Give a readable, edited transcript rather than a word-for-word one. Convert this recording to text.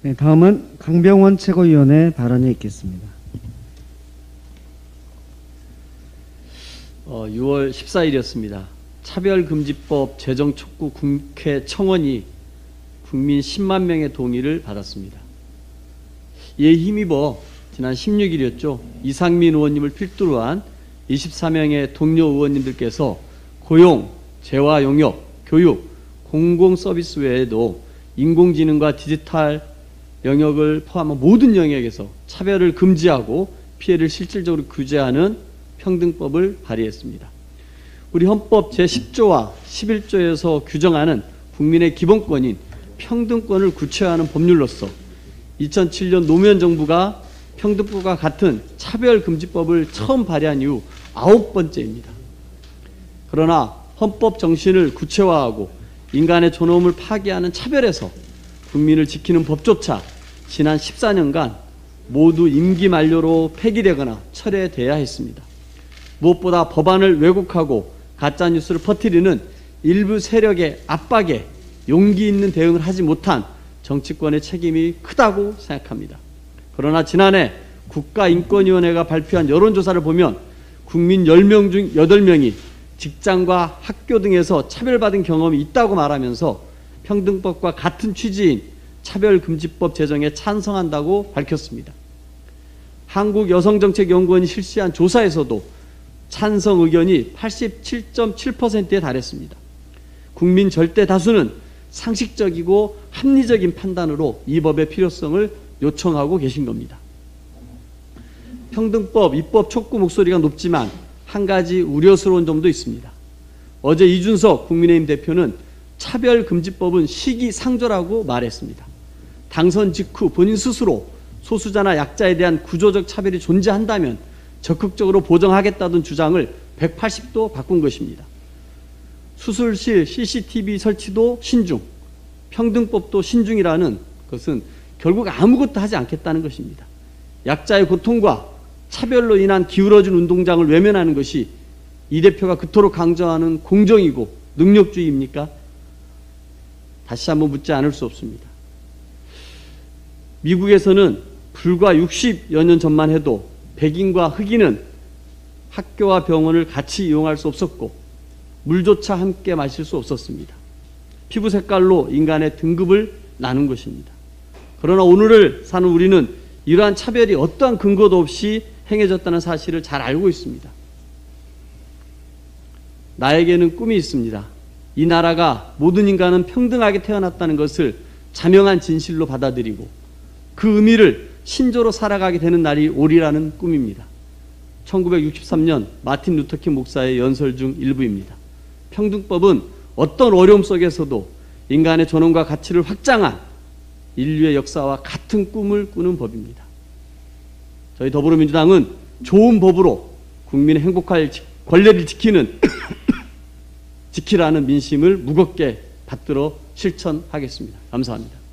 네, 다음은 강병원 최고위원의 발언이 있겠습니다. 6월 14일이었습니다. 차별금지법 제정 촉구 국회 청원이 국민 10만 명의 동의를 받았습니다. 이에 힘입어 지난 16일이었죠. 이상민 의원님을 필두로 한 24명의 동료 의원님들께서 고용, 재화 용역, 교육, 공공서비스 외에도 인공지능과 디지털 영역을 포함한 모든 영역에서 차별을 금지하고 피해를 실질적으로 규제하는 평등법을 발의했습니다. 우리 헌법 제10조와 11조에서 규정하는 국민의 기본권인 평등권을 구체화하는 법률로서 2007년 노무현 정부가 평등법과 같은 차별금지법을 처음 발의한 이후 9번째입니다. 그러나 헌법 정신을 구체화하고 인간의 존엄을 파괴하는 차별에서 국민을 지키는 법조차 지난 14년간 모두 임기 만료로 폐기되거나 철회돼야 했습니다. 무엇보다 법안을 왜곡하고 가짜뉴스를 퍼뜨리는 일부 세력의 압박에 용기 있는 대응을 하지 못한 정치권의 책임이 크다고 생각합니다. 그러나 지난해 국가인권위원회가 발표한 여론조사를 보면 국민 10명 중 8명이 직장과 학교 등에서 차별받은 경험이 있다고 말하면서 평등법과 같은 취지인 차별금지법 제정에 찬성한다고 밝혔습니다. 한국여성정책연구원이 실시한 조사에서도 찬성 의견이 87.7%에 달했습니다. 국민 절대 다수는 상식적이고 합리적인 판단으로 이 법의 필요성을 요청하고 계신 겁니다. 평등법 입법 촉구 목소리가 높지만 한 가지 우려스러운 점도 있습니다. 어제 이준석 국민의힘 대표는 차별금지법은 시기상조라고 말했습니다. 당선 직후 본인 스스로 소수자나 약자에 대한 구조적 차별이 존재한다면 적극적으로 보정하겠다던 주장을 180도 바꾼 것입니다. 수술실 CCTV 설치도 신중, 평등법도 신중이라는 것은 결국 아무것도 하지 않겠다는 것입니다. 약자의 고통과 차별로 인한 기울어진 운동장을 외면하는 것이 이 대표가 그토록 강조하는 공정이고 능력주의입니까? 다시 한번 묻지 않을 수 없습니다. 미국에서는 불과 60여 년 전만 해도 백인과 흑인은 학교와 병원을 같이 이용할 수 없었고 물조차 함께 마실 수 없었습니다. 피부 색깔로 인간의 등급을 나눈 것입니다. 그러나 오늘을 사는 우리는 이러한 차별이 어떠한 근거도 없이 행해졌다는 사실을 잘 알고 있습니다. 나에게는 꿈이 있습니다. 이 나라가 모든 인간은 평등하게 태어났다는 것을 자명한 진실로 받아들이고 그 의미를 신조로 살아가게 되는 날이 오리라는 꿈입니다. 1963년 마틴 루터킹 목사의 연설 중 일부입니다. 평등법은 어떤 어려움 속에서도 인간의 존엄과 가치를 확장한 인류의 역사와 같은 꿈을 꾸는 법입니다. 저희 더불어민주당은 좋은 법으로 국민의 행복할 권리를 지키라는 민심을 무겁게 받들어 실천하겠습니다. 감사합니다.